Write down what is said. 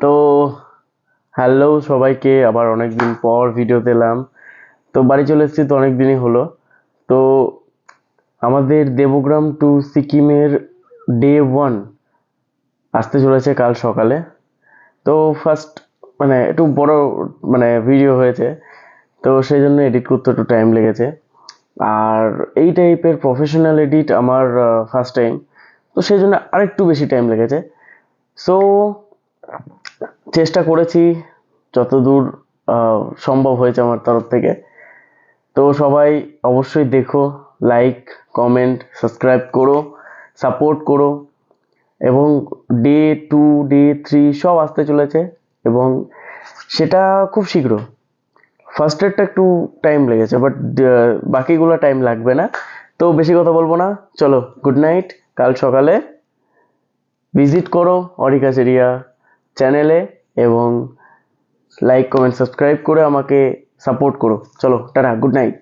তো হ্যালো সবাইকে, আবার অনেক দিন পর ভিডিও দিলাম। তো বাড়ি চলে এসেছি, তো অনেক দিনই হলো। তো আমাদের দেবগ্রাম টু সিকিমের ডে 1 আসতে চলেছে কাল সকালে। তো ফার্স্ট একটু বড় ভিডিও হয়েছে, তো সেই জন্য এডিট করতে একটু টাইম লেগেছে। আর এই টাইপের প্রফেশনাল এডিট আমার ফার্স্ট টাইম, তো সেই জন্য আরেকটু বেশি টাইম লেগেছে। সো চেষ্টা করেছি যতদূর সম্ভব হয়েছে আমার তরফ থেকে। তো সবাই অবশ্যই দেখো, লাইক, কমেন্ট, সাবস্ক্রাইব করো, সাপোর্ট করো। এবং ডে 2, ডে 3 সব আসতে চলেছে, এবং সেটা খুব শীঘ্র। ফার্স্টেরটা একটু টাইম লেগেছে, বাট বাকিগুলো টাইম লাগবে না। তো বেশি কথা বলবো না, চলো গুড নাইট। কাল সকালে ভিজিট করো অরিকাচেরিয়া চ্যানেলে, এবং লাইক, কমেন্ট, সাবস্ক্রাইব করে আমাকে সাপোর্ট করো। চলো টাটা, গুড নাইট।